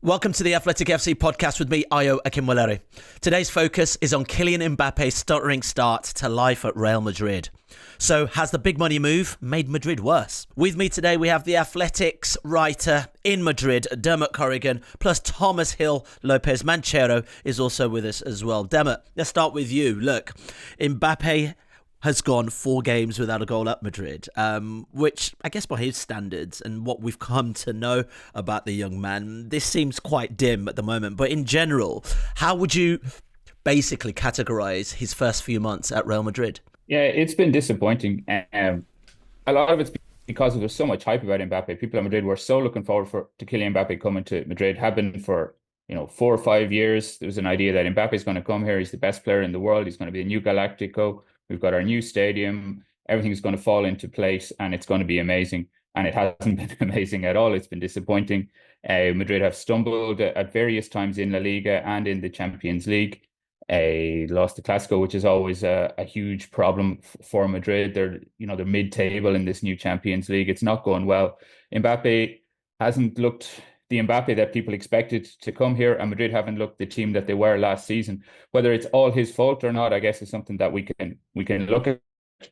Welcome to the Athletic FC podcast with me, Akinwolere. Today's focus is on Kylian Mbappe's stuttering start to life at Real Madrid. So, has the big money move made Madrid worse? With me today, we have the Athletics writer in Madrid, Dermot Corrigan, plus Thomas Hill, Lopez-Menchero is also with us as well. Dermot, let's start with you. Look, Mbappe has gone 4 games without a goal at Madrid, which I guess by his standards and what we've come to know about the young man, this seems quite dim at the moment. But in general, how would you basically categorise his first few months at Real Madrid? Yeah, it's been disappointing. A lot of it's because there was so much hype about Mbappe. People at Madrid were so looking forward to Kylian Mbappe coming to Madrid, have been for 4 or 5 years. There was an idea that Mbappe is going to come here. He's the best player in the world. He's going to be the new Galactico. We've got our new stadium. Everything's going to fall into place and it's going to be amazing. And it hasn't been amazing at all. It's been disappointing. Madrid have stumbled at various times in La Liga and in the Champions League. Lost the Clásico, which is always a huge problem for Madrid. They're mid-table in this new Champions League. It's not going well. Mbappe hasn't looked the Mbappe that people expected to come here, and Madrid haven't looked the team that they were last season. Whether it's all his fault or not, I guess, is something that we can look at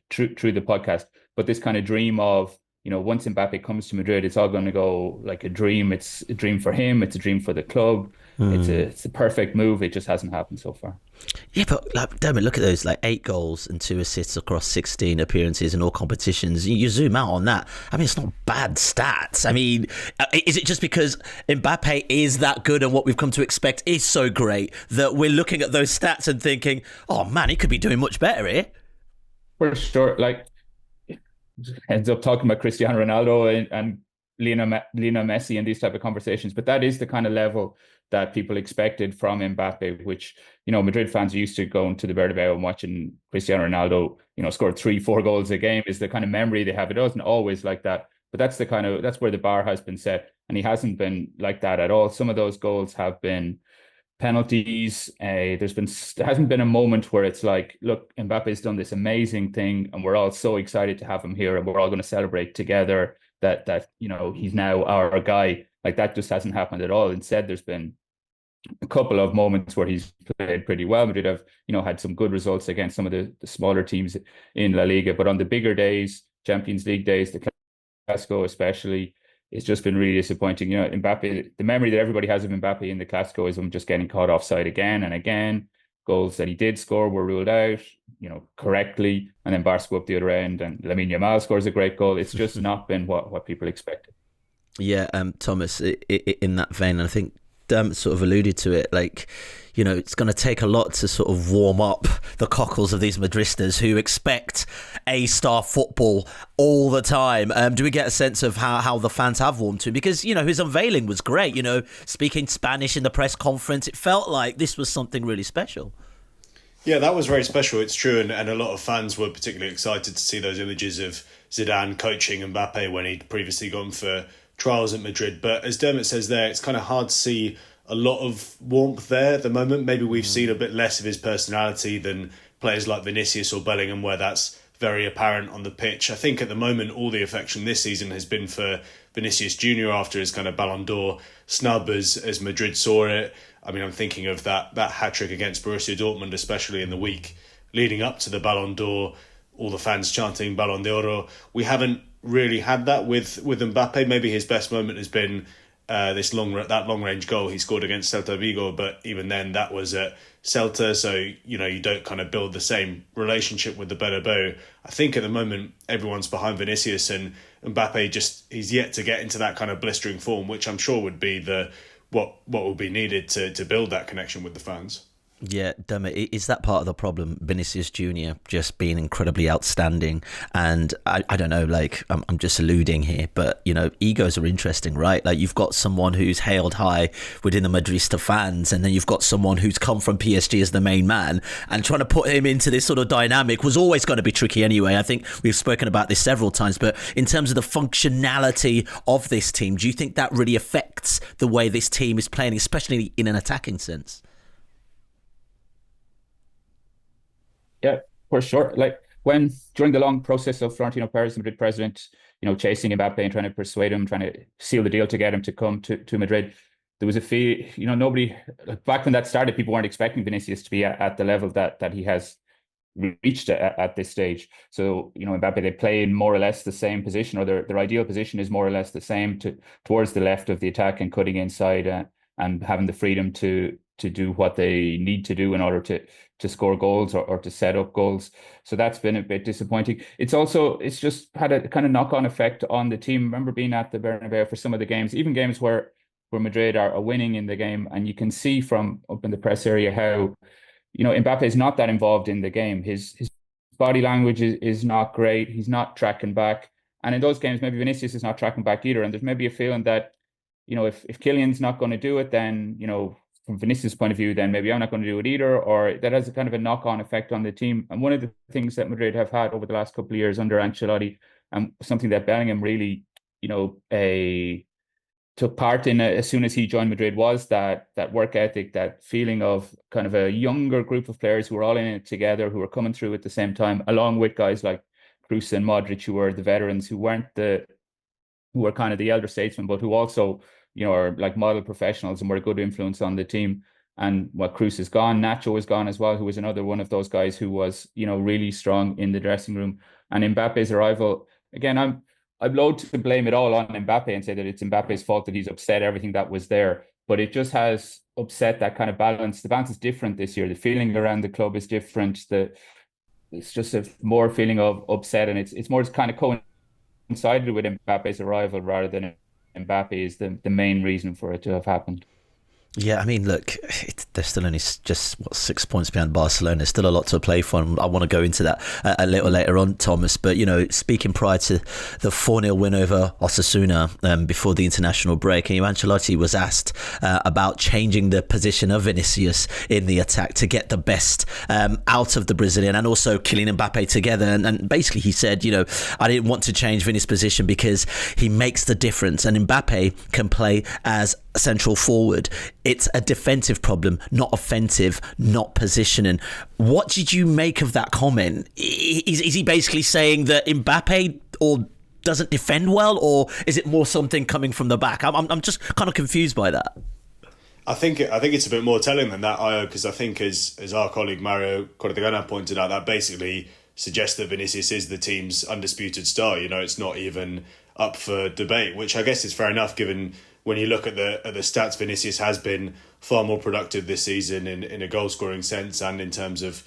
through the podcast. But this kind of dream of, once Mbappe comes to Madrid, it's all going to go like a dream. It's a dream for him. It's a dream for the club. It's a perfect move. It just hasn't happened so far. Yeah, but Dermot, look at those 8 goals and 2 assists across 16 appearances in all competitions. You zoom out on that. I mean, it's not bad stats. I mean, is it just because Mbappe is that good and what we've come to expect is so great that we're looking at those stats and thinking, oh man, he could be doing much better here? For sure. Ends up talking about Cristiano Ronaldo and Lionel Messi and these type of conversations. But that is the kind of level that people expected from Mbappe, which, Madrid fans are used to going to the Bernabeu and watching Cristiano Ronaldo, score 3-4 goals a game is the kind of memory they have. It wasn't always like that, but that's where the bar has been set. And he hasn't been like that at all. Some of those goals have been penalties. There hasn't been a moment where it's like, look, Mbappe's done this amazing thing and we're all so excited to have him here and we're all going to celebrate together that he's now our guy. Like, that just hasn't happened at all. Instead, there's been a couple of moments where he's played pretty well. Madrid have, had some good results against some of the smaller teams in La Liga, but on the bigger days, Champions League days, the Clásico especially, it's just been really disappointing. Mbappe, the memory that everybody has of Mbappe in the Clásico is him just getting caught offside again and again. Goals that he did score were ruled out, correctly, and then Barca go up the other end and Lamine Yamal scores a great goal. It's just not been what people expected. Yeah, Thomas, in that vein, I think Dermot sort of alluded to it, it's going to take a lot to sort of warm up the cockles of these Madristas who expect A-star football all the time. Do we get a sense of how the fans have warmed to him? Because, his unveiling was great, speaking Spanish in the press conference. It felt like this was something really special. Yeah, that was very special. It's true. And a lot of fans were particularly excited to see those images of Zidane coaching Mbappe when he'd previously gone for trials at Madrid. But as Dermot says there, it's kind of hard to see a lot of warmth there at the moment. Maybe we've seen a bit less of his personality than players like Vinicius or Bellingham, where that's very apparent on the pitch. I think at the moment all the affection this season has been for Vinicius Junior after his kind of Ballon d'Or snub as Madrid saw it. I mean, I'm thinking of that hat-trick against Borussia Dortmund, especially in the week leading up to the Ballon d'Or, all the fans chanting Ballon d'Oro. We haven't really had that with Mbappe. Maybe his best moment has been that long range goal he scored against Celta Vigo, but even then that was at Celta, so you don't kind of build the same relationship with the Bernabeu. I think at the moment everyone's behind Vinicius, and Mbappe he's yet to get into that kind of blistering form, which I'm sure would be what will be needed to build that connection with the fans. Yeah, Dermot, is that part of the problem? Vinicius Junior just being incredibly outstanding, and I don't know, I'm just alluding here, but egos are interesting, right? Like, you've got someone who's hailed high within the Madrista fans, and then you've got someone who's come from PSG as the main man, and trying to put him into this sort of dynamic was always going to be tricky anyway. I think we've spoken about this several times, but in terms of the functionality of this team, do you think that really affects the way this team is playing, especially in an attacking sense? Yeah, for sure. When during the long process of Florentino Perez, the Madrid president, chasing Mbappe and trying to persuade him, trying to seal the deal to get him to come to Madrid, there was a feel, nobody, like back when that started, people weren't expecting Vinicius to be at the level that he has reached at this stage. So, Mbappe, they play in more or less the same position, or their ideal position is more or less the same towards the left of the attack and cutting inside and having the freedom to do what they need to do in order to score goals or to set up goals. So that's been a bit disappointing. It's just had a kind of knock-on effect on the team. I remember being at the Bernabeu for some of the games, even games where Madrid are winning in the game, and you can see from up in the press area how Mbappe is not that involved in the game. His body language is not great. He's not tracking back. And in those games, maybe Vinicius is not tracking back either. And there's maybe a feeling that, if Kylian's not going to do it, then, from Vinicius' point of view, then maybe I'm not going to do it either. Or that has a kind of a knock-on effect on the team. And one of the things that Madrid have had over the last couple of years under Ancelotti, and something that Bellingham really, took part in as soon as he joined Madrid, was that work ethic, that feeling of kind of a younger group of players who are all in it together, who are coming through at the same time, along with guys like Kroos and Modric, who were the veterans, who were kind of the elder statesmen, but who also, are like model professionals and were a good influence on the team. And Kroos is gone, Nacho is gone as well, who was another one of those guys who was, really strong in the dressing room. And Mbappe's arrival, again, I'm loath to blame it all on Mbappe and say that it's Mbappe's fault that he's upset everything that was there. But it just has upset that kind of balance. The balance is different this year. The feeling around the club is different. It's just a more feeling of upset, and it's more kind of coincided with Mbappe's arrival rather than Mbappe is the main reason for it to have happened. Yeah, I mean, look, they're still only just 6 points behind Barcelona. There's still a lot to play for, and I want to go into that a little later on, Thomas. But, speaking prior to the 4-0 win over Osasuna before the international break, and Ancelotti was asked about changing the position of Vinicius in the attack to get the best out of the Brazilian and also Kylian Mbappe together. And basically he said, I didn't want to change Vinicius' position because he makes the difference, and Mbappe can play as central forward. It's a defensive problem, not offensive, not positioning. What did you make of that comment? Is he basically saying that Mbappe or doesn't defend well, or is it more something coming from the back? I'm just kind of confused by that. I think it's a bit more telling than that, Io, because I think as our colleague Mario Corrigan pointed out, that basically suggests that Vinicius is the team's undisputed star. It's not even up for debate, which I guess is fair enough given when you look at the stats. Vinicius has been far more productive this season in a goal scoring sense and in terms of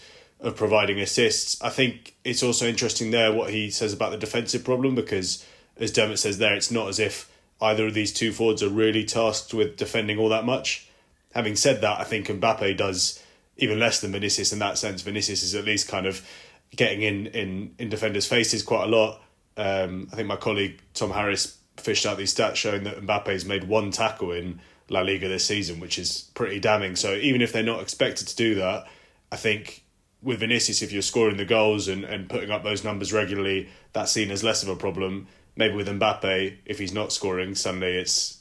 providing assists. I think it's also interesting there what he says about the defensive problem, because as Dermot says there, it's not as if either of these two forwards are really tasked with defending all that much. Having said that, I think Mbappe does even less than Vinicius in that sense. Vinicius is at least kind of getting in defenders' faces quite a lot. I think my colleague Tom Harris fished out these stats showing that Mbappe's made one tackle in La Liga this season, which is pretty damning. So even if they're not expected to do that, I think with Vinicius, if you're scoring the goals and putting up those numbers regularly, that's seen as less of a problem. Maybe with Mbappe, if he's not scoring, suddenly it's,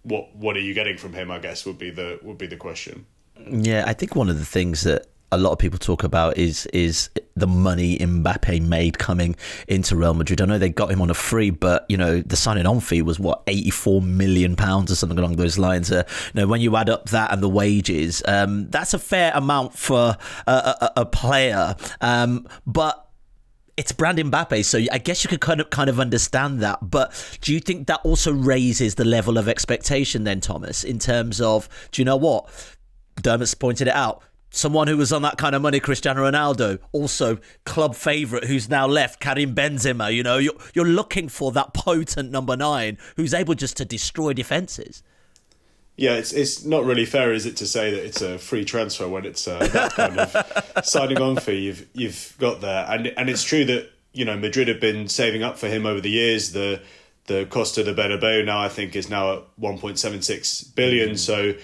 what are you getting from him, I guess, would be the question. Yeah, I think one of the things that a lot of people talk about is the money Mbappe made coming into Real Madrid. I know they got him on a free, but the signing on fee was £84 million or something along those lines. When you add up that and the wages, that's a fair amount for a player. But it's brand Mbappe, so I guess you could kind of understand that. But do you think that also raises the level of expectation then, Thomas, in terms of, do you know what? Dermot's pointed it out. Someone who was on that kind of money, Cristiano Ronaldo, also club favourite, who's now left, Karim Benzema. You're looking for that potent number 9 who's able just to destroy defences. Yeah, it's not really fair, is it, to say that it's a free transfer when it's that kind of signing on fee you've got there. And it's true that Madrid have been saving up for him over the years. The cost of the Bernabeu now I think is now at 1.76 billion. So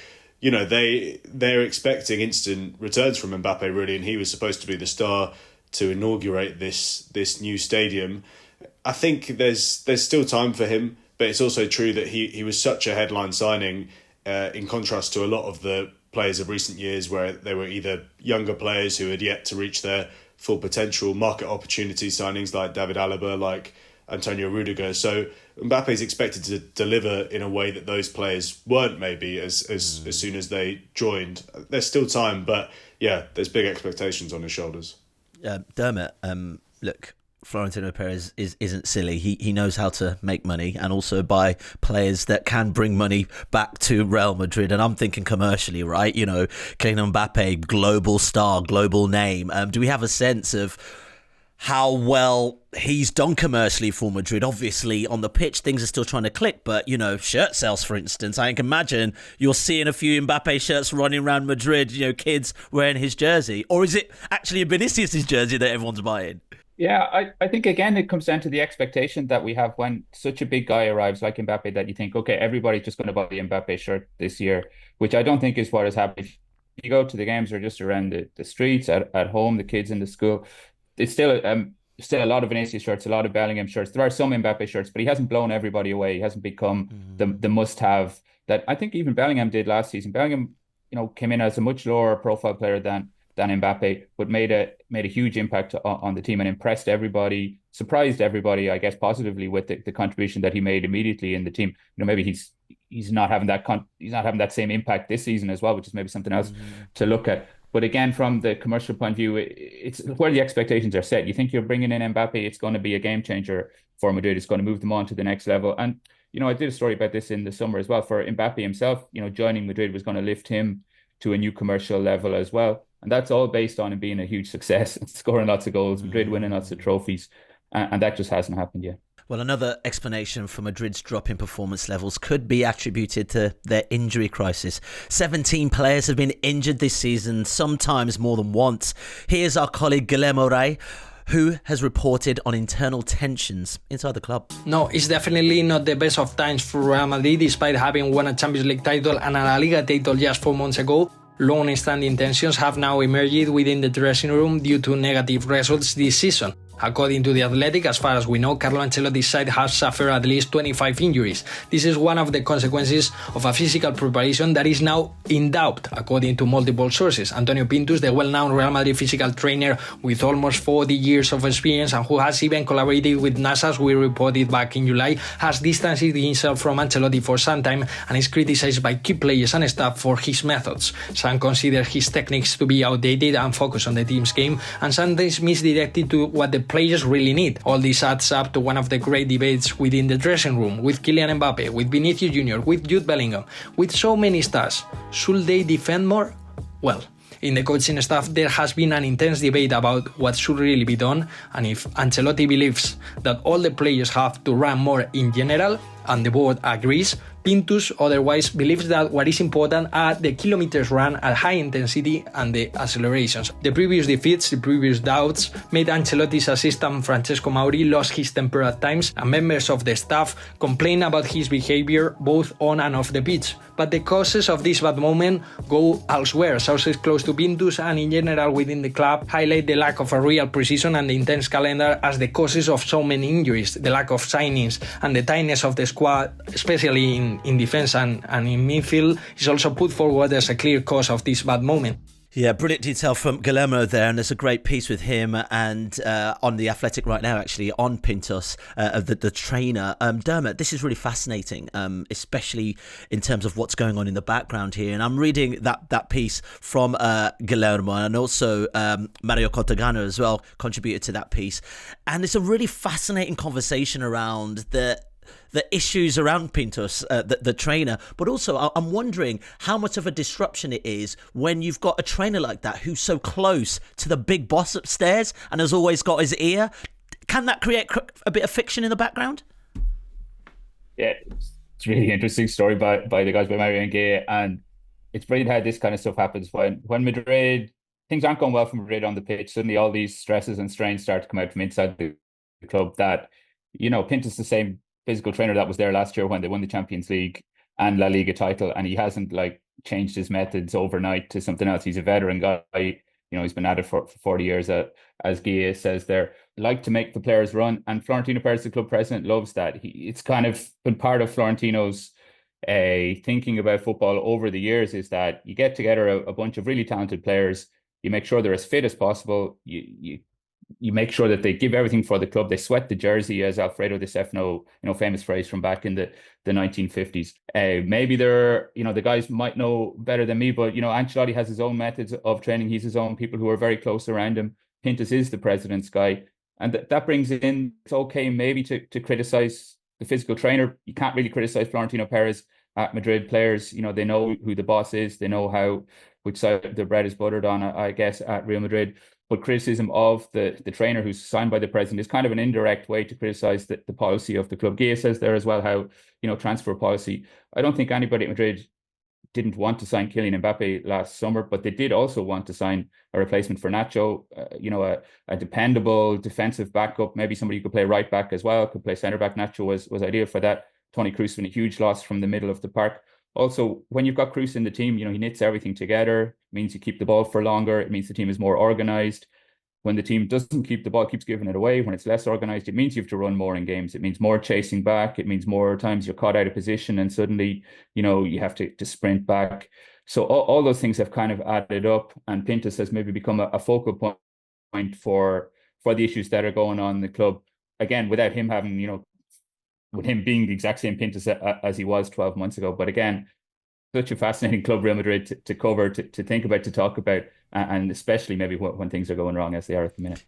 they're expecting instant returns from Mbappe, really, and he was supposed to be the star to inaugurate this new stadium. I think there's still time for him, but it's also true that he was such a headline signing in contrast to a lot of the players of recent years where they were either younger players who had yet to reach their full potential, market opportunity signings like David Alaba, like Antonio Rudiger. So Mbappe is expected to deliver in a way that those players weren't maybe as soon as they joined. There's still time, but yeah, there's big expectations on his shoulders. Dermot, look, Florentino Perez isn't silly. He knows how to make money and also buy players that can bring money back to Real Madrid. And I'm thinking commercially, right? You know, Kylian Mbappe, global star, global name. Do we have a sense of how well he's done commercially for Madrid? Obviously, on the pitch, things are still trying to click. But, you know, shirt sales, for instance, I can imagine you're seeing a few Mbappe shirts running around Madrid, you know, kids wearing his jersey. Or is it actually a Vinicius' jersey that everyone's buying? Yeah, I think, again, it comes down to the expectation that we have when such a big guy arrives like Mbappe, that you think, okay, everybody's just going to buy the Mbappe shirt this year, which I don't think is what has happened. If you go to the games or just around the streets, at home, the kids in the school, it's still a lot of Vinicius shirts, a lot of Bellingham shirts. There are some Mbappe shirts, but he hasn't blown everybody away. He hasn't become the must-have that I think even Bellingham did last season. Bellingham, you know, came in as a much lower profile player than Mbappe, but made a huge impact on the team and impressed everybody, surprised everybody, I guess, positively with the contribution that he made immediately in the team. You know, maybe he's not having that same impact this season as well, which is maybe something else to look at. But again, from the commercial point of view, it's where the expectations are set. You think you're bringing in Mbappe, it's going to be a game changer for Madrid. It's going to move them on to the next level. And, you know, I did a story about this in the summer as well. For Mbappe himself, you know, joining Madrid was going to lift him to a new commercial level as well. And that's all based on him being a huge success and scoring lots of goals, Madrid winning lots of trophies. And that just hasn't happened yet. Well, another explanation for Madrid's drop in performance levels could be attributed to their injury crisis. 17 players have been injured this season, sometimes more than once. Here's our colleague Akinwolere, who has reported on internal tensions inside the club. No, it's definitely not the best of times for Real Madrid, despite having won a Champions League title and a La Liga title just 4 months ago. Long-standing tensions have now emerged within the dressing room due to negative results this season. According to The Athletic, as far as we know, Carlo Ancelotti's side has suffered at least 25 injuries. This is one of the consequences of a physical preparation that is now in doubt, according to multiple sources. Antonio Pintus, the well-known Real Madrid physical trainer with almost 40 years of experience and who has even collaborated with NASA, as we reported back in July, has distanced himself from Ancelotti for some time and is criticized by key players and staff for his methods. Some consider his techniques to be outdated and focus on the team's game, and sometimes misdirected to what the players really need. All this adds up to one of the great debates within the dressing room, with Kylian Mbappe, with Vinicius Jr., with Jude Bellingham, with so many stars. Should they defend more? Well, in the coaching staff, there has been an intense debate about what should really be done, and if Ancelotti believes that all the players have to run more in general, and the board agrees, Pintus otherwise believes that what is important are the kilometers run at high intensity and the accelerations. The previous defeats, the previous doubts, made Ancelotti's assistant Francesco Mauri lose his temper at times, and members of the staff complain about his behavior both on and off the pitch. But the causes of this bad moment go elsewhere. Sources close to Pintus and in general within the club highlight the lack of a real precision and the intense calendar as the causes of so many injuries. The lack of signings and the tightness of the squad, especially in defense and in midfield, is also put forward as a clear cause of this bad moment. Yeah, brilliant detail from Guillermo there, and there's a great piece with him and on The Athletic right now, actually, on Pintus, the trainer. Dermot, this is really fascinating, especially in terms of what's going on in the background here. And I'm reading that piece from Guillermo, and also Mario Corrigan as well contributed to that piece. And it's a really fascinating conversation around the issues around Pintus, the trainer, but also I'm wondering how much of a disruption it is when you've got a trainer like that who's so close to the big boss upstairs and has always got his ear. Can that create a bit of fiction in the background? Yeah, it's a really interesting story by the guys, by Mario and Gay, and it's brilliant how this kind of stuff happens when Madrid, things aren't going well for Madrid on the pitch. Suddenly all these stresses and strains start to come out from inside the club that, you know, Pintus the same physical trainer that was there last year when they won the Champions League and La Liga title, and he hasn't changed his methods overnight to something else. He's a veteran guy, you know, he's been at it for 40 years, as Guy says there, like to make the players run, and Florentino Perez, the club president, loves that. It's kind of been part of Florentino's thinking about football over the years, is that you get together a bunch of really talented players, you make sure they're as fit as possible, you you make sure that they give everything for the club. They sweat the jersey, as Alfredo Di Stefano, famous phrase from back in the 1950s. Maybe the guys might know better than me, but Ancelotti has his own methods of training. He's his own people who are very close around him. Pintus is the president's guy, and that brings in. It's okay maybe to criticize the physical trainer. You can't really criticize Florentino Perez at Madrid. Players, they know who the boss is. They know which side the bread is buttered on, I guess, at Real Madrid. But criticism of the trainer who's signed by the president is kind of an indirect way to criticize the policy of the club. Guia says there as well how, transfer policy. I don't think anybody at Madrid didn't want to sign Kylian Mbappe last summer, but they did also want to sign a replacement for Nacho, a dependable defensive backup, maybe somebody who could play right back as well, could play centre back. Nacho was ideal for that. Toni Kroos been a huge loss from the middle of the park. Also, when you've got Kroos in the team, he knits everything together. It means you keep the ball for longer. It means the team is more organised. When the team doesn't keep the ball, keeps giving it away, when it's less organised, it means you have to run more in games. It means more chasing back. It means more times you're caught out of position and suddenly, you have to sprint back. So all those things have kind of added up, and Pintus has maybe become a focal point for the issues that are going on in the club. Again, without him having, with him being the exact same Pintus as he was 12 months ago. But again, such a fascinating club, Real Madrid, to cover, to think about, to talk about, and especially maybe when things are going wrong as they are at the minute.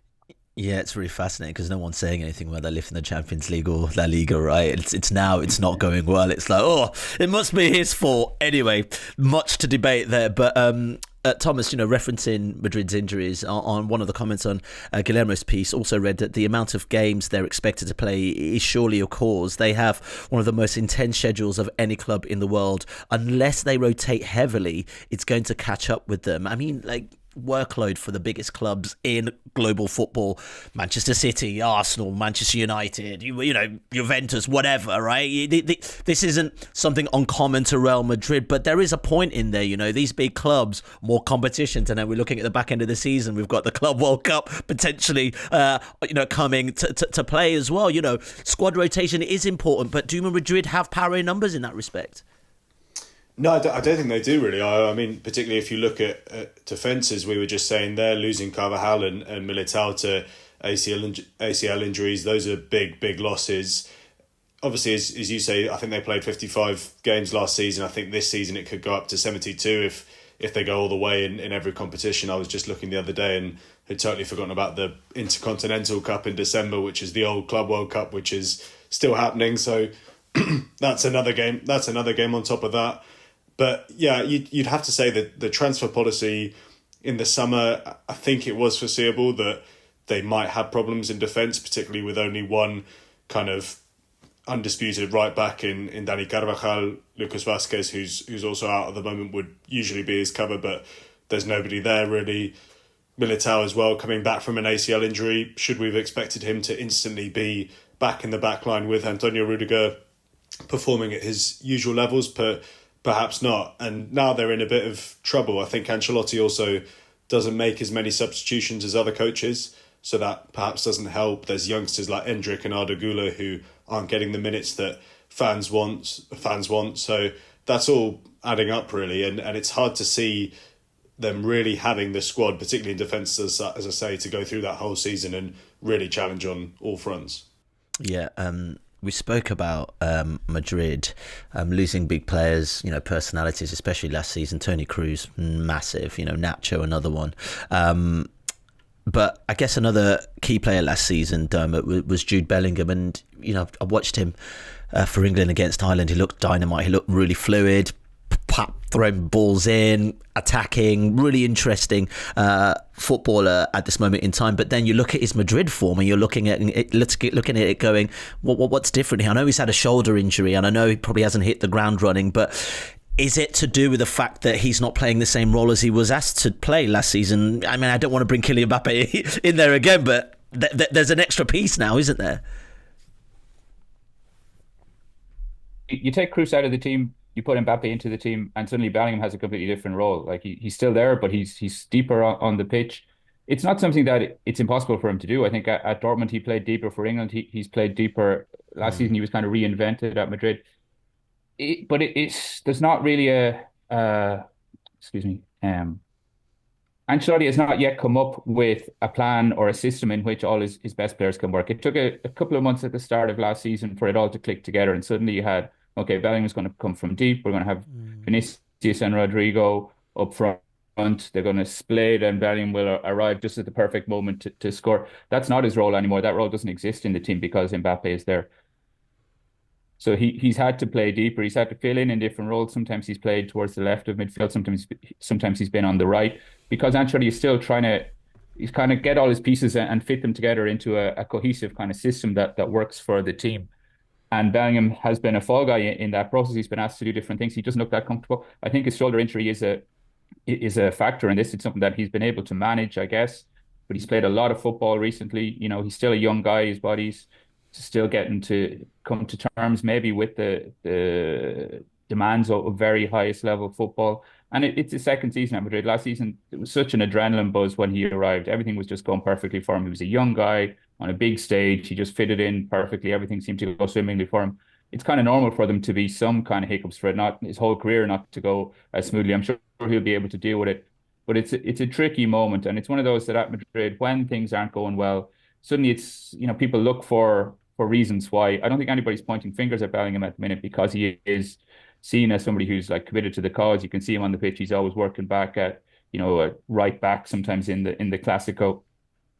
Yeah, it's really fascinating because no one's saying anything when they're lifting the Champions League or La Liga, right? It's not going well. It's like, oh, it must be his fault. Anyway, much to debate there. But Thomas, referencing Madrid's injuries, on one of the comments on Guillermo's piece, also read that the amount of games they're expected to play is surely a cause. They have one of the most intense schedules of any club in the world. Unless they rotate heavily, it's going to catch up with them. I mean, workload for the biggest clubs in global football, Manchester City, Arsenal, Manchester United, Juventus, whatever, right? This isn't something uncommon to Real Madrid, but there is a point in there, these big clubs, more competition. And then we're looking at the back end of the season, we've got the Club World Cup potentially, coming to play as well. Squad rotation is important, but do Madrid have power in numbers in that respect? No, I don't think they do really. I mean, particularly if you look at defences, we were just saying they're losing Carvajal and Militao to ACL injuries. Those are big losses. Obviously, as you say, I think they played 55 games last season. I think this season it could go up to 72 if they go all the way in every competition. I was just looking the other day and had totally forgotten about the Intercontinental Cup in December, which is the old Club World Cup, which is still happening. So that's another game. That's another game on top of that. But yeah, you'd have to say that the transfer policy in the summer, I think it was foreseeable that they might have problems in defence, particularly with only one kind of undisputed right back in Dani Carvajal. Lucas Vazquez, who's also out at the moment, would usually be his cover, but there's nobody there really. Militao as well, coming back from an ACL injury. Should we have expected him to instantly be back in the back line with Antonio Rudiger performing at his usual levels? But perhaps not. And now they're in a bit of trouble. I think Ancelotti also doesn't make as many substitutions as other coaches, so that perhaps doesn't help. There's youngsters like Endrick and Arda Güler who aren't getting the minutes that fans want. So that's all adding up really, and it's hard to see them really having the squad, particularly in defence, as I say, to go through that whole season and really challenge on all fronts. Yeah, we spoke about Madrid losing big players, personalities, especially last season. Toni Kroos, massive, Nacho, another one. But I guess another key player last season, Dermot, was Jude Bellingham. And, I watched him for England against Ireland. He looked dynamite. He looked really fluid, throwing balls in, attacking, really interesting footballer at this moment in time. But then you look at his Madrid form and you're looking at it going, what's different here? I know he's had a shoulder injury and I know he probably hasn't hit the ground running, but is it to do with the fact that he's not playing the same role as he was asked to play last season? I mean, I don't want to bring Kylian Mbappe in there again, but there's an extra piece now, isn't there? You take Kroos out of the team, you put Mbappe into the team, and suddenly Bellingham has a completely different role. Like he's still there, but he's deeper on the pitch. It's not something that it's impossible for him to do. I think at Dortmund he played deeper. For England he's played deeper. Last season he was kind of reinvented at Madrid. There's not really an Ancelotti has not yet come up with a plan or a system in which all his best players can work. It took a couple of months at the start of last season for it all to click together, and suddenly you had, okay, Bellingham's going to come from deep. We're going to have Vinicius and Rodrigo up front. They're going to split, and Bellingham will arrive just at the perfect moment to score. That's not his role anymore. That role doesn't exist in the team because Mbappe is there. So he's had to play deeper. He's had to fill in different roles. Sometimes he's played towards the left of midfield. Sometimes he's been on the right, because Ancelotti is still trying to kind of get all his pieces and fit them together into a cohesive kind of system that works for the team. And Bellingham has been a fall guy in that process. He's been asked to do different things. He doesn't look that comfortable. I think his shoulder injury is a factor in this. It's something that he's been able to manage, I guess. But he's played a lot of football recently. You know, he's still a young guy. His body's still getting to come to terms maybe with the demands of very highest level football. And it's his second season at Madrid. Last season, it was such an adrenaline buzz when he arrived. Everything was just going perfectly for him. He was a young guy on a big stage. He just fitted in perfectly. Everything seemed to go swimmingly for him. It's kind of normal for them to be some kind of hiccups for it, not his whole career not to go as smoothly. I'm sure he'll be able to deal with it. But it's a tricky moment. And it's one of those that at Madrid, when things aren't going well, suddenly it's, you know, people look for reasons why. I don't think anybody's pointing fingers at Bellingham at the minute, because he is seen as somebody who's like committed to the cause. You can see him on the pitch. He's always working back at, you know, a right back, sometimes in the Clásico.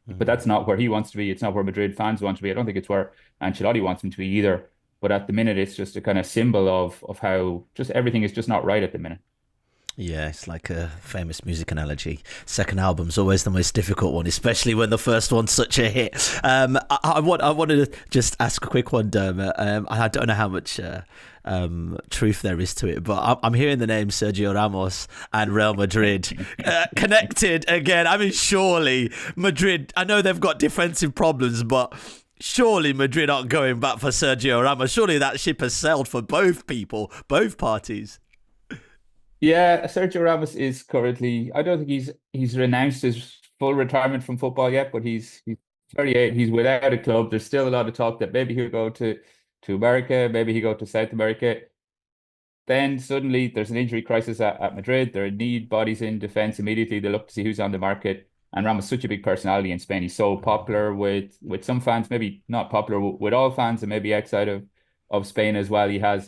But that's not where he wants to be. It's not where Madrid fans want to be. I don't think it's where Ancelotti wants him to be either. But at the minute, it's just a kind of symbol of how just everything is just not right at the minute. Yeah, it's like a famous music analogy. Second album's always the most difficult one, especially when the first one's such a hit. I wanted to just ask a quick one, Dermot. I don't know how much truth there is to it, but I'm hearing the name Sergio Ramos and Real Madrid connected again. I mean, surely Madrid, I know they've got defensive problems, but surely Madrid aren't going back for Sergio Ramos. Surely that ship has sailed for both parties. Yeah, Sergio Ramos is currently, I don't think he's renounced his full retirement from football yet, but he's 38. He's without a club. There's still a lot of talk that maybe he'll go to America, maybe he'll go to South America. Then suddenly there's an injury crisis at Madrid. There need bodies in defense immediately. They look to see who's on the market. And Ramos is such a big personality in Spain. He's so popular with some fans, maybe not popular with all fans, and maybe outside of Spain as well. He has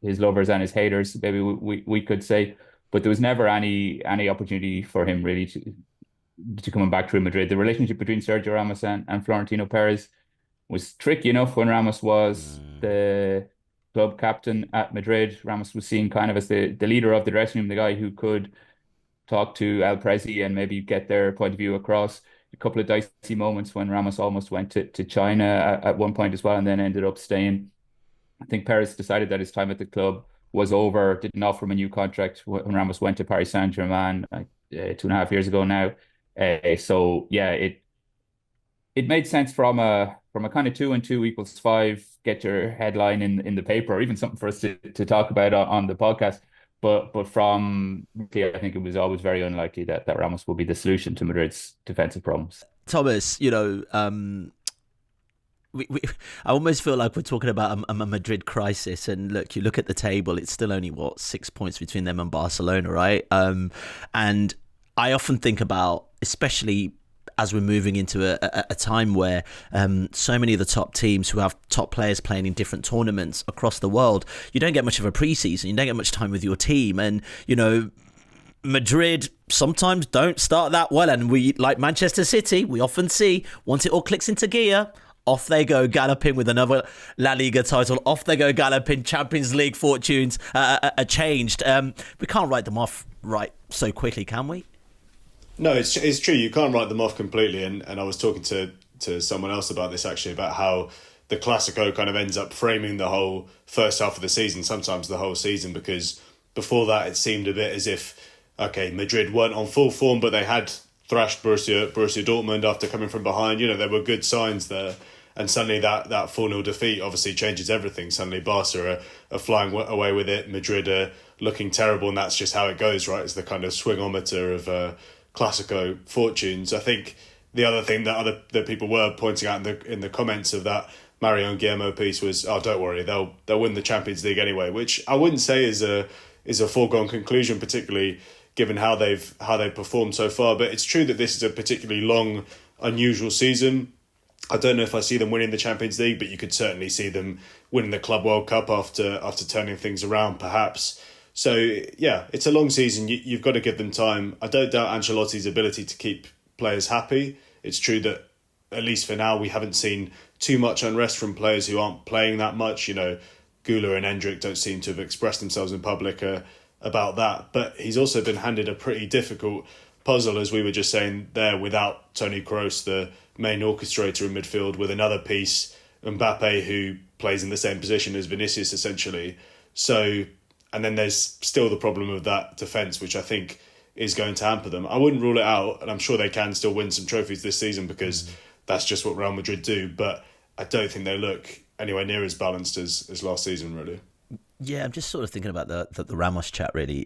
his lovers and his haters, maybe we could say, but there was never any opportunity for him really to coming back to Madrid. The relationship between Sergio Ramos and Florentino Perez was tricky enough when Ramos was the club captain at Madrid. Ramos was seen kind of as the leader of the dressing room, the guy who could talk to El Prezi and maybe get their point of view across. A couple of dicey moments when Ramos almost went to China at one point as well, and then ended up staying. I think Perez decided that his time at the club was over, didn't offer him a new contract when Ramos went to Paris Saint-Germain 2.5 years ago now. So yeah, it made sense from a kind of 2 and 2 equals 5, get your headline in the paper, or even something for us to talk about on the podcast. But from here, I think it was always very unlikely that Ramos will be the solution to Madrid's defensive problems. Thomas, you know, I almost feel like we're talking about a Madrid crisis, and look, you look at the table, it's still only 6 points between them and Barcelona, right? And I often think about, especially as we're moving into a time where so many of the top teams who have top players playing in different tournaments across the world, you don't get much of a preseason, you don't get much time with your team, and you know, Madrid sometimes don't start that well, and we, like Manchester City, we often see once it all clicks into gear, off they go galloping with another La Liga title. Off they go galloping. Champions League fortunes are changed. We can't write them off right so quickly, can we? No, it's true. You can't write them off completely. And I was talking to someone else about this actually, about how the Clásico kind of ends up framing the whole first half of the season, sometimes the whole season, because before that it seemed a bit as if, okay, Madrid weren't on full form, but they had thrashed Borussia Dortmund after coming from behind. You know, there were good signs there. And suddenly that 4-0 defeat obviously changes everything. Suddenly Barca are flying away with it. Madrid are looking terrible, and that's just how it goes, right? It's the kind of swingometer of Clásico fortunes. I think the other thing that people were pointing out in the comments of that Mario and Guillermo piece was, oh, don't worry, they'll win the Champions League anyway, which I wouldn't say is a foregone conclusion, particularly given how they've performed so far. But it's true that this is a particularly long, unusual season. I don't know if I see them winning the Champions League, but you could certainly see them winning the Club World Cup after turning things around, perhaps. So, yeah, it's a long season. You've got to give them time. I don't doubt Ancelotti's ability to keep players happy. It's true that, at least for now, we haven't seen too much unrest from players who aren't playing that much. You know, Gula and Endrick don't seem to have expressed themselves in public about that. But he's also been handed a pretty difficult puzzle, as we were just saying there, without Toni Kroos, the main orchestrator in midfield, with another piece, Mbappe, who plays in the same position as Vinicius, essentially. So, and then there's still the problem of that defence, which I think is going to hamper them. I wouldn't rule it out, and I'm sure they can still win some trophies this season because that's just what Real Madrid do, but I don't think they look anywhere near as balanced as last season, really. Yeah, I'm just sort of thinking about the Ramos chat, really.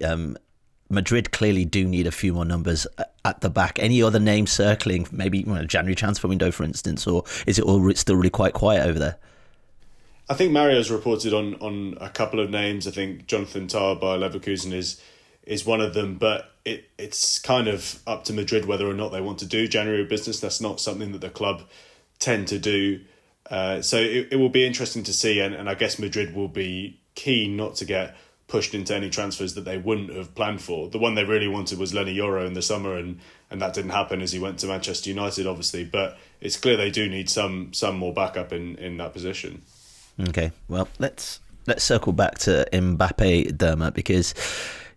Madrid clearly do need a few more numbers at the back. Any other names circling, maybe January transfer window, for instance, or is it all still really quite quiet over there? I think Mario's reported on a couple of names. I think Jonathan Tah by Leverkusen is one of them, but it's kind of up to Madrid whether or not they want to do January business. That's not something that the club tend to do. So it will be interesting to see, and I guess Madrid will be keen not to get pushed into any transfers that they wouldn't have planned for. The one they really wanted was Lenny Yoro in the summer, and that didn't happen as he went to Manchester United, obviously. But it's clear they do need some more backup in that position. Okay, well, let's circle back to Mbappe, Dermot, because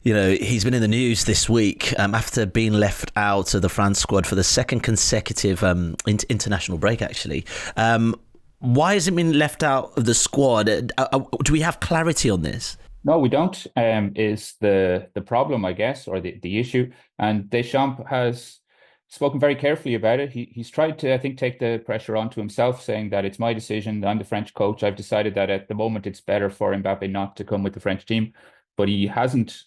he's been in the news this week after being left out of the France squad for the second consecutive international break, actually. Why has he been left out of the squad? Do we have clarity on this? No, we don't, is the problem, I guess, or the issue. And Deschamps has spoken very carefully about it. He's tried to, I think, take the pressure onto himself, saying that it's my decision. I'm the French coach. I've decided that at the moment it's better for Mbappe not to come with the French team. But he hasn't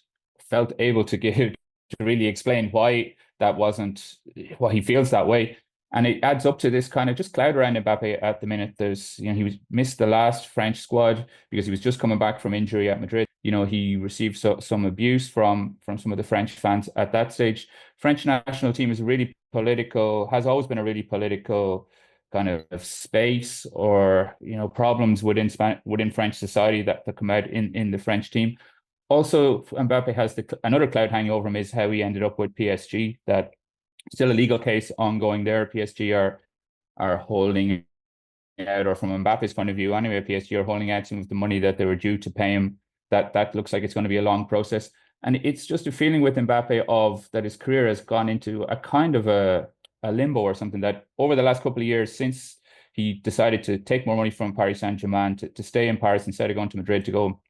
felt able to really explain why that wasn't, why he feels that way. And it adds up to this kind of just cloud around Mbappe at the minute. There's, he missed the last French squad because he was just coming back from injury at Madrid. He received some abuse from some of the French fans at that stage. French national team is has always been a really political kind of space, or, problems within French society that come out in the French team. Also, Mbappe has another cloud hanging over him is how he ended up with PSG. That still a legal case ongoing there. PSG are holding out, or from Mbappe's point of view anyway, PSG are holding out some of the money that they were due to pay him. That looks like it's going to be a long process. And it's just a feeling with Mbappe of that his career has gone into a kind of a limbo or something, that over the last couple of years, since he decided to take more money from Paris Saint-Germain to stay in Paris instead of going to Madrid to go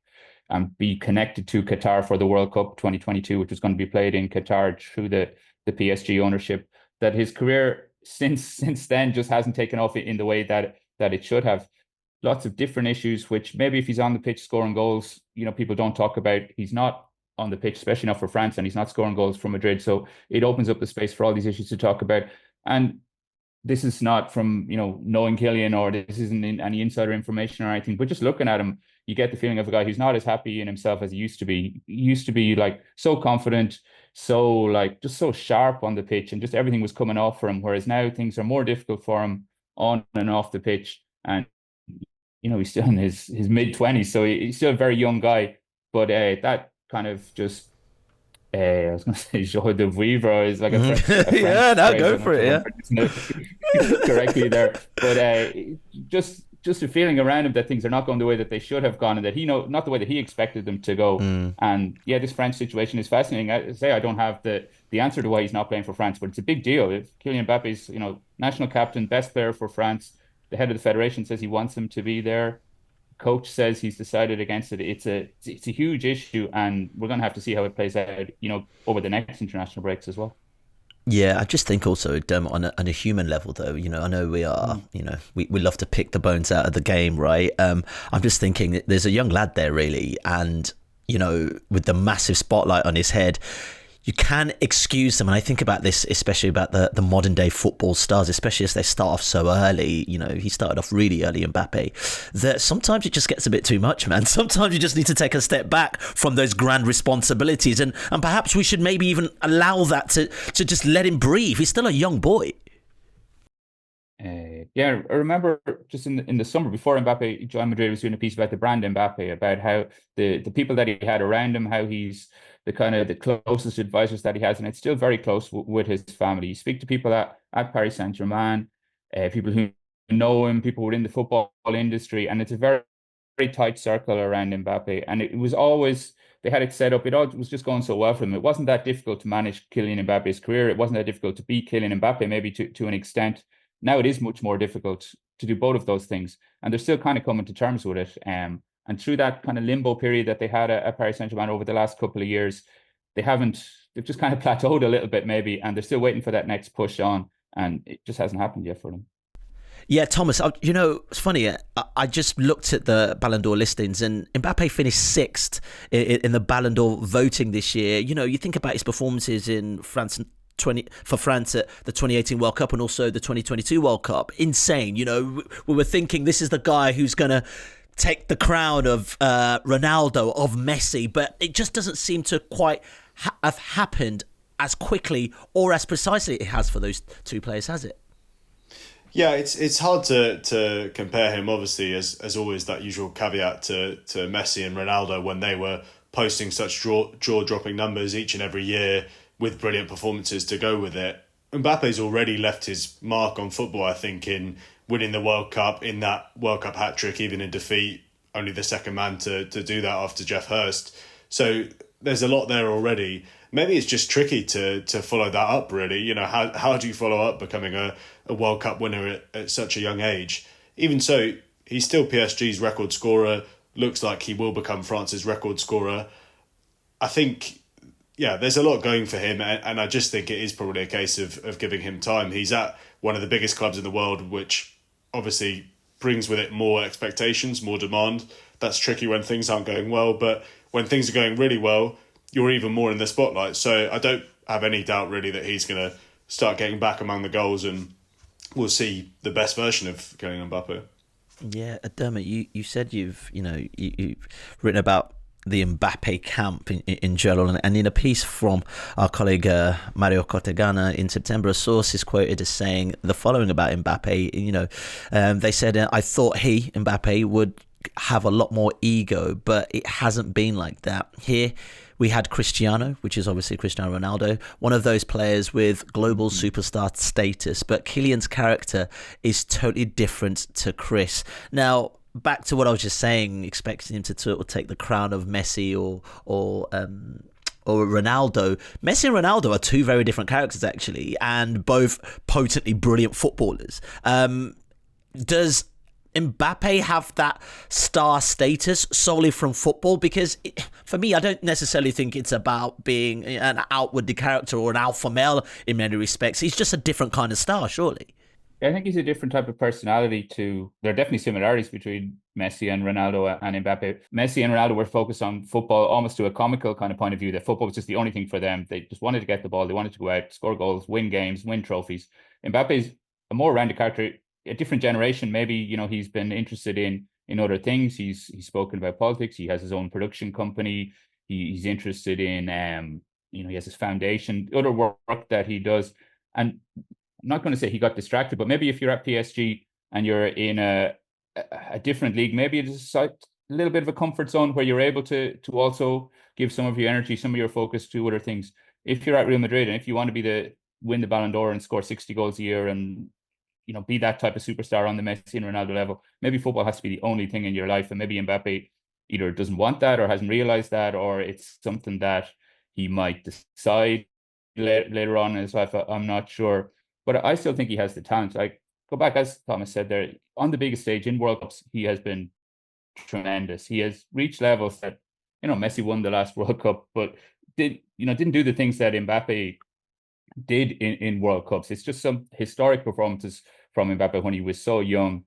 and be connected to Qatar for the World Cup 2022, which was going to be played in Qatar through the PSG ownership, that his career since then just hasn't taken off in the way that it should have. Lots of different issues, which maybe if he's on the pitch scoring goals, people don't talk about. He's not on the pitch, especially not for France, and he's not scoring goals for Madrid. So it opens up the space for all these issues to talk about. And this is not from, knowing Kylian, or this isn't any insider information or anything, but just looking at him, you get the feeling of a guy who's not as happy in himself as he used to be. He used to be like so confident, so like just so sharp on the pitch, and just everything was coming off for him. Whereas now things are more difficult for him on and off the pitch. And, he's still in his mid-20s, so he's still a very young guy. But that kind of just, I was going to say joie de vivre is like a French yeah, no, go for it, yeah. Correctly there. But just a feeling around him that things are not going the way that they should have gone, and that not the way that he expected them to go. And yeah, this French situation is fascinating. I say I don't have the answer to why he's not playing for France, but it's a big deal. If Kylian Mbappe is, national captain, best player for France, the head of the federation says he wants him to be there. Coach says he's decided against it. It's a huge issue, and we're going to have to see how it plays out, over the next international breaks as well. Yeah, I just think also, Dermot, on a human level, though, I know we are, we love to pick the bones out of the game, right? I'm just thinking there's a young lad there, really, and, with the massive spotlight on his head, You can excuse them, and I think about this, especially about the modern day football stars, especially as they start off so early. You know, he started off really early, Mbappe, that sometimes it just gets a bit too much, man. Sometimes you just need to take a step back from those grand responsibilities, and perhaps we should maybe even allow that to just let him breathe. He's still a young boy. Yeah, I remember just in the summer before Mbappe joined Madrid, was doing a piece about the brand Mbappe, about how the people that he had around him, how he's the closest advisors that he has, and it's still very close with his family. You speak to people at Paris Saint-Germain, people who know him, people within the football industry, and it's a very, very tight circle around Mbappe. And it was always, they had it set up, it all was just going so well for him. It wasn't that difficult to manage Kylian Mbappe's career. It wasn't that difficult to beat Kylian Mbappe, maybe to an extent. Now it is much more difficult to do both of those things, and they're still kind of coming to terms with it. And through that kind of limbo period that they had at Paris Saint-Germain over the last couple of years, they've just kind of plateaued a little bit maybe, and they're still waiting for that next push on, and it just hasn't happened yet for them. Yeah, Thomas, you know, it's funny. I just looked at the Ballon d'Or listings, and Mbappe finished 6th in the Ballon d'Or voting this year. You know, you think about his performances in France for France at the 2018 World Cup and also the 2022 World Cup. Insane. You know, we were thinking this is the guy who's going to take the crown of Ronaldo, of Messi, but it just doesn't seem to quite have happened as quickly or as precisely it has for those two players, has it? Yeah, it's hard to compare him, obviously, as always, that usual caveat to Messi and Ronaldo when they were posting such jaw-dropping numbers each and every year with brilliant performances to go with it. Mbappe's already left his mark on football, I think, in winning the World Cup, in that World Cup hat-trick, even in defeat, only the second man to do that after Jeff Hurst. So there's a lot there already. Maybe it's just tricky to follow that up, really. You know, how do you follow up becoming a World Cup winner at such a young age? Even so, he's still PSG's record scorer, looks like he will become France's record scorer. I think, yeah, there's a lot going for him, and I just think it is probably a case of giving him time. He's at one of the biggest clubs in the world, which obviously brings with it more expectations, more demand. That's tricky when things aren't going well, but when things are going really well, you're even more in the spotlight. So I don't have any doubt really that he's going to start getting back among the goals, and we'll see the best version of Kylian Mbappe. Yeah, Dermot, you said you've written about the Mbappe camp in general, and in a piece from our colleague Mario Corrigan in September, a source is quoted as saying the following about Mbappe. You know, they said, I thought Mbappe would have a lot more ego, but it hasn't been like that. Here we had Cristiano, which is obviously Cristiano Ronaldo, one of those players with global superstar status, but Kylian's character is totally different to Chris. Now, back to what I was just saying, expecting him to take the crown of Messi or Ronaldo. Messi and Ronaldo are two very different characters, actually, and both potently brilliant footballers. Does Mbappe have that star status solely from football? Because for me, I don't necessarily think it's about being an outwardly character or an alpha male in many respects. He's just a different kind of star, surely. I think he's a different type of personality there are definitely similarities between Messi and Ronaldo and Mbappe. Messi and Ronaldo were focused on football almost to a comical kind of point of view, that football was just the only thing for them. They just wanted to get the ball. They wanted to go out, score goals, win games, win trophies. Mbappe is a more rounded character, a different generation. Maybe, you know, he's been interested in other things. He's spoken about politics. He has his own production company. He's interested in, you know, he has his foundation, other work that he does. And I'm not going to say he got distracted, but maybe if you're at PSG and you're in a different league, maybe it's a little bit of a comfort zone where you're able to also give some of your energy, some of your focus to other things. If you're at Real Madrid and if you want to win the Ballon d'Or and score 60 goals a year and, you know, be that type of superstar on the Messi and Ronaldo level, maybe football has to be the only thing in your life. And maybe Mbappe either doesn't want that or hasn't realized that, or it's something that he might decide later on in his life. I'm not sure. But I still think he has the talent. Like, go back, as Thomas said there, on the biggest stage in World Cups, he has been tremendous. He has reached levels that, you know, Messi won the last World Cup, but didn't do the things that Mbappe did in World Cups. It's just some historic performances from Mbappe when he was so young.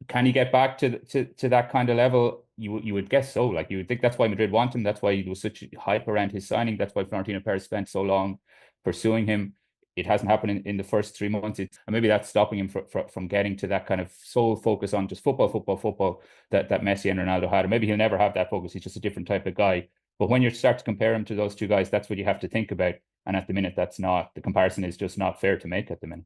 can he get back to that kind of level? You would guess so. Like, you would think that's why Madrid want him. That's why there was such hype around his signing. That's why Florentino Perez spent so long pursuing him. It hasn't happened in the first 3 months. And maybe that's stopping him from getting to that kind of sole focus on just football that Messi and Ronaldo had. Or maybe he'll never have that focus. He's just a different type of guy. But when you start to compare him to those two guys, that's what you have to think about. And at the minute, the comparison is just not fair to make at the minute.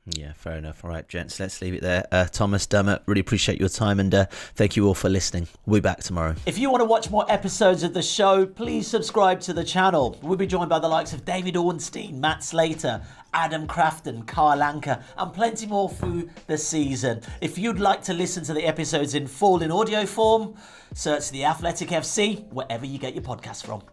Yeah, fair enough. All right, gents, let's leave it there. Tomas, Dermot, really appreciate your time, and thank you all for listening. We'll be back tomorrow. If you want to watch more episodes of the show, please subscribe to the channel. We'll be joined by the likes of David Ornstein, Matt Slater, Adam Crafton, Carl Anker, and plenty more through the season. If you'd like to listen to the episodes in full in audio form, search The Athletic FC wherever you get your podcasts from.